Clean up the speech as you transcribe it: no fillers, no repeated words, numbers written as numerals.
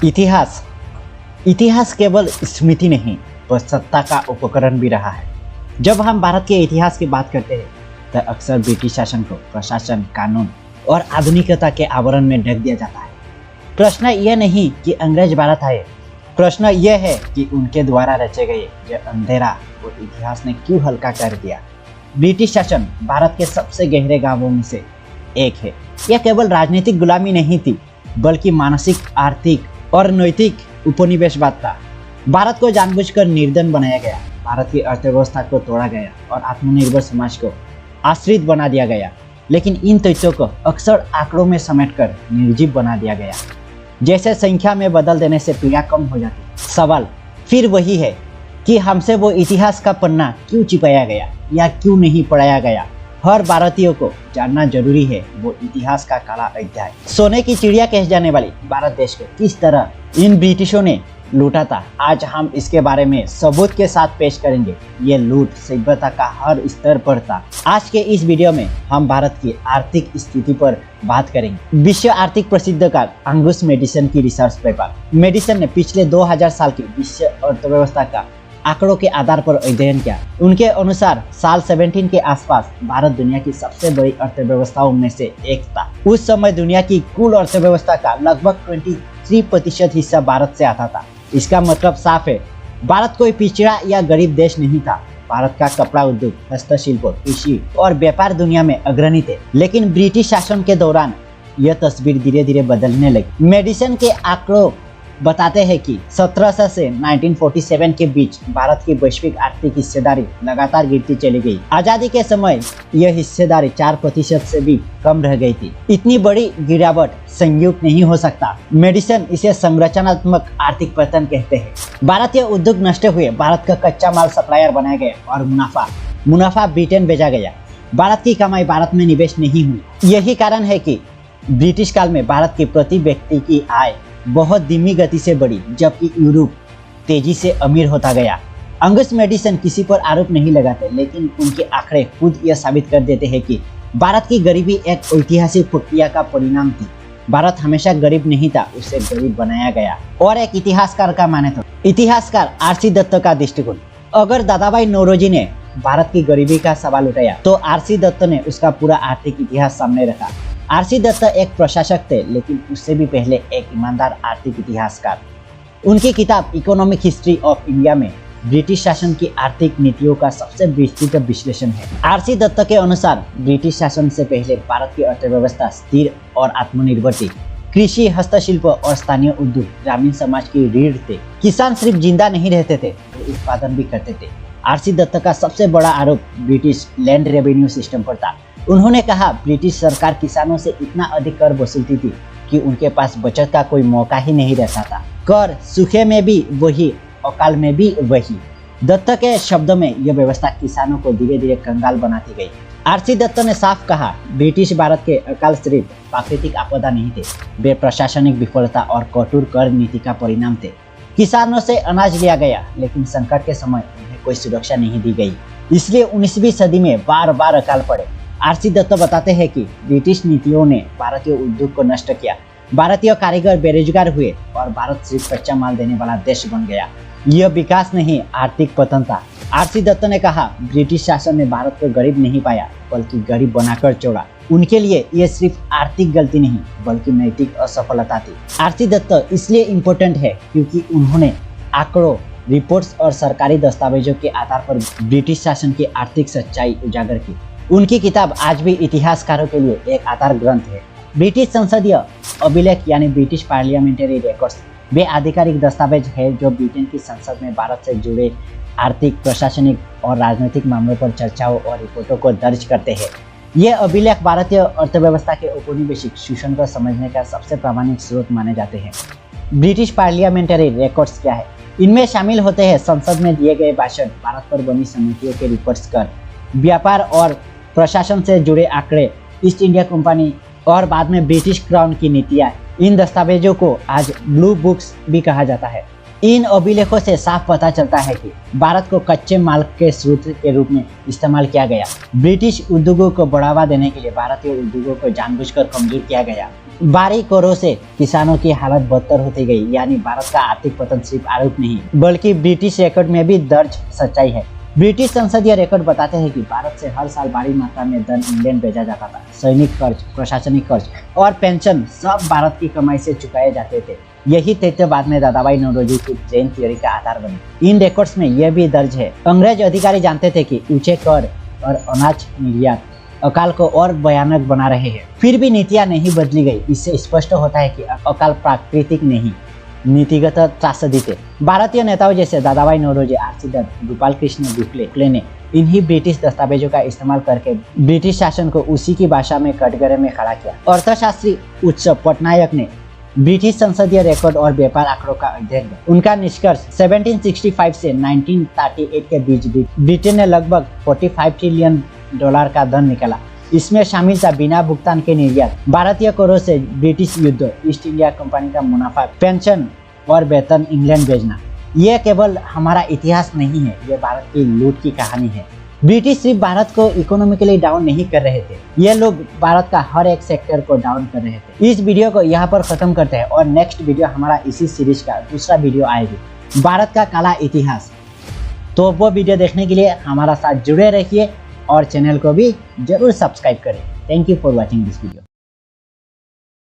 इतिहास इतिहास केवल स्मृति नहीं, वह सत्ता का उपकरण भी रहा है। जब हम भारत के इतिहास की बात करते हैं तो अक्सर ब्रिटिश शासन को प्रशासन, कानून और आधुनिकता के आवरण में ढक दिया जाता है। प्रश्न यह नहीं कि अंग्रेज भारत आए, प्रश्न यह है कि उनके द्वारा रचे गए जो अंधेरा वो इतिहास ने क्यों हल्का कर दिया। ब्रिटिश शासन भारत के सबसे गहरे गांवों में से एक है। यह केवल राजनीतिक गुलामी नहीं थी, बल्कि मानसिक, आर्थिक और नैतिक उपनिवेशवाद था। भारत को जानबूझकर निर्धन बनाया गया, भारत की अर्थव्यवस्था को तोड़ा गया और आत्मनिर्भर समाज को आश्रित बना दिया गया। लेकिन इन तथ्यों को अक्सर आंकड़ों में समेटकर निर्जीव बना दिया गया। जैसे संख्या में बदल देने से पीड़ा कम हो जाती। सवाल फिर वही है कि हमसे वो इतिहास का पन्ना क्यों छिपाया गया या क्यों नहीं पढ़ाया गया। हर भारतीय को जानना जरूरी है वो इतिहास का काला अध्याय। सोने की चिड़िया कह जाने वाली भारत देश को किस तरह इन ब्रिटिशों ने लूटा था, आज हम इसके बारे में सबूत के साथ पेश करेंगे। ये लूट सभ्यता का हर स्तर पर था। आज के इस वीडियो में हम भारत की आर्थिक स्थिति पर बात करेंगे। विश्व आर्थिक प्रसिद्धकार अंगुस मेडिसन की रिसर्च पेपर। मेडिसन ने पिछले 2000 साल की विश्व अर्थव्यवस्था का आंकड़ों के आधार पर अध्ययन किया। उनके अनुसार साल 17 के आसपास भारत दुनिया की सबसे बड़ी अर्थव्यवस्थाओं में से एक था। उस समय दुनिया की कुल अर्थव्यवस्था का लगभग 23% हिस्सा भारत से आता था। इसका मतलब साफ है, भारत कोई पिछड़ा या गरीब देश नहीं था। भारत का कपड़ा उद्योग, हस्तशिल्प, कृषि और व्यापार दुनिया में अग्रणी थे। लेकिन ब्रिटिश शासन के दौरान यह तस्वीर धीरे धीरे बदलने लगी। मेडिसन के आंकड़ों बताते हैं कि 1700 से 1947 के बीच भारत की वैश्विक आर्थिक हिस्सेदारी लगातार गिरती चली गई। आजादी के समय यह हिस्सेदारी 4% से भी कम रह गई थी। इतनी बड़ी गिरावट संयुक्त नहीं हो सकता। मेडिसन इसे संरचनात्मक आर्थिक पतन कहते हैं। भारतीय उद्योग नष्ट हुए, भारत का कच्चा माल सप्लायर बनाया गया और मुनाफा ब्रिटेन भेजा गया। भारत की कमाई भारत में निवेश नहीं हुई। यही कारण है कि ब्रिटिश काल में भारत की प्रति व्यक्ति की आय बहुत धीमी गति से बढ़ी, जबकि यूरोप तेजी से अमीर होता गया। अंगस मेडिसन किसी पर आरोप नहीं लगाते, लेकिन उनके आंकड़े खुद यह साबित कर देते हैं कि भारत की गरीबी एक ऐतिहासिक प्रक्रिया का परिणाम थी। भारत हमेशा गरीब नहीं था, उसे गरीब बनाया गया। और एक इतिहासकार का माने तो इतिहासकार आर.सी. दत्त का दृष्टिकोण। अगर दादाभाई नौरोजी ने भारत की गरीबी का सवाल उठाया तो आर.सी. दत्त ने उसका पूरा आर्थिक इतिहास सामने रखा। आर.सी. दत्त एक प्रशासक थे, लेकिन उससे भी पहले एक ईमानदार आर्थिक इतिहासकार। उनकी किताब इकोनॉमिक हिस्ट्री ऑफ इंडिया में ब्रिटिश शासन की आर्थिक नीतियों का सबसे विस्तृत विश्लेषण है। आर.सी. दत्त के अनुसार ब्रिटिश शासन से पहले भारत की अर्थव्यवस्था स्थिर और आत्मनिर्भर थी। कृषि, हस्तशिल्प और स्थानीय उद्योग ग्रामीण समाज की रीढ़ थे। किसान सिर्फ जिंदा नहीं रहते थे, वो उत्पादन भी करते थे। आर.सी. दत्त का सबसे बड़ा आरोप ब्रिटिश लैंड रेवेन्यू सिस्टम पर था। उन्होंने कहा ब्रिटिश सरकार किसानों से इतना अधिक कर वसूलती थी कि उनके पास बचत का कोई मौका ही नहीं रहता था। कर सूखे में भी वही, अकाल में भी वही। दत्त के शब्दों में यह व्यवस्था किसानों को धीरे धीरे कंगाल बनाती गई। आर.सी. दत्त ने साफ कहा ब्रिटिश भारत के अकाल सिर्फ प्राकृतिक आपदा नहीं थे, वे प्रशासनिक विफलता और कठोर कर नीति का परिणाम थे। किसानों से अनाज लिया गया, लेकिन संकट के समय उन्हें कोई सुरक्षा नहीं दी गई, इसलिए 19वीं सदी में बार बार अकाल पड़े। आर.सी. दत्त बताते हैं कि ब्रिटिश नीतियों ने भारतीय उद्योग को नष्ट किया, भारतीय कारीगर बेरोजगार हुए और भारत सिर्फ कच्चा माल देने वाला देश बन गया। यह विकास नहीं, आर्थिक पतन था। आर.सी. दत्त ने कहा ब्रिटिश शासन ने भारत को गरीब नहीं पाया, बल्कि गरीब बनाकर छोड़ा। उनके लिए यह सिर्फ आर्थिक गलती नहीं, बल्कि नैतिक असफलता थी। आर.सी. दत्त इसलिए इम्पोर्टेंट है क्योंकि उन्होंने आंकड़ों, रिपोर्ट्स और सरकारी दस्तावेजों के आधार पर ब्रिटिश शासन की आर्थिक सच्चाई उजागर की। उनकी किताब आज भी इतिहासकारों के लिए एक आधार ग्रंथ है। ब्रिटिश संसदीय अभिलेख यानी ब्रिटिश पार्लियामेंट्री रिकॉर्ड्स वे आधिकारिक दस्तावेज है जो ब्रिटेन की संसद में भारत से जुड़े आर्थिक, प्रशासनिक और राजनीतिक मामलों पर चर्चाओं और रिपोर्टों को दर्ज करते हैं। ये अभिलेख भारतीय अर्थव्यवस्था के औपनिवेशिक शोषण को समझने का सबसे प्रामाणिक स्रोत माने जाते हैं। ब्रिटिश पार्लियामेंट्री रिकॉर्ड्स क्या है? इनमें शामिल होते हैं संसद में दिए गए भाषण, भारत पर बनी समितियों के रिपोर्ट्स, कर, व्यापार और प्रशासन से जुड़े आंकड़े, ईस्ट इंडिया कंपनी और बाद में ब्रिटिश क्राउन की नीतियाँ। इन दस्तावेजों को आज ब्लू बुक्स भी कहा जाता है। इन अभिलेखों से साफ पता चलता है कि भारत को कच्चे माल के स्रोत के रूप में इस्तेमाल किया गया। ब्रिटिश उद्योगों को बढ़ावा देने के लिए भारतीय उद्योगों को जानबूझकर कमजोर किया गया। बारी करों से किसानों की हालत बदतर होती गई। यानी भारत का आर्थिक पतन सिर्फ आरोप नहीं बल्कि ब्रिटिश रिकॉर्ड में भी दर्ज सच्चाई है। ब्रिटिश संसदीय रिकॉर्ड बताते हैं कि भारत से हर साल भारी मात्रा में धन इंग्लैंड भेजा जाता था। सैनिक खर्च, प्रशासनिक खर्च और पेंशन सब भारत की कमाई से चुकाए जाते थे। यही तथ्य बाद में दादाभाई नौरोजी की जैन थ्योरी का आधार बने। इन रिकॉर्ड्स में यह भी दर्ज है, अंग्रेज अधिकारी जानते थे कि ऊंचे कर और अनाज निर्यात अकाल को और भयानक बना रहे हैं, फिर भी नीतियां नहीं बदली गई। इससे स्पष्ट होता है कि अकाल प्राकृतिक नहीं, नीतिगत त्रासदी थे। भारतीय नेताओं जैसे दादाभाई नौरोजी, आर.सी. दत्त, गोपाल कृष्ण गोखले ने इन्हीं ब्रिटिश दस्तावेजों का इस्तेमाल करके ब्रिटिश शासन को उसी की भाषा में कटघरे में खड़ा किया। अर्थशास्त्री उत्सव पटनायक ने ब्रिटिश संसदीय रिकॉर्ड और व्यापार आंकड़ों का अध्ययन किया। उनका निष्कर्ष 1765 से 1938 के बीच ब्रिटेन ने लगभग $45 ट्रिलियन का धन निकाला। इसमें शामिल था बिना भुगतान के निर्यात, भारतीय करों से ब्रिटिश युद्ध, ईस्ट इंडिया कंपनी का मुनाफा, पेंशन और वेतन इंग्लैंड भेजना। यह केवल हमारा इतिहास नहीं है, यह भारत की लूट की कहानी है। ब्रिटिश सिर्फ भारत को इकोनॉमिकली डाउन नहीं कर रहे थे, ये लोग भारत का हर एक सेक्टर को डाउन कर रहे थे। इस वीडियो को यहाँ पर खत्म करते हैं और नेक्स्ट वीडियो हमारा इसी सीरीज का दूसरा वीडियो आएगी, भारत का काला इतिहास। तो वो वीडियो देखने के लिए हमारा साथ जुड़े रहिए और चैनल को भी जरूर सब्सक्राइब करें। Thank you for watching this video.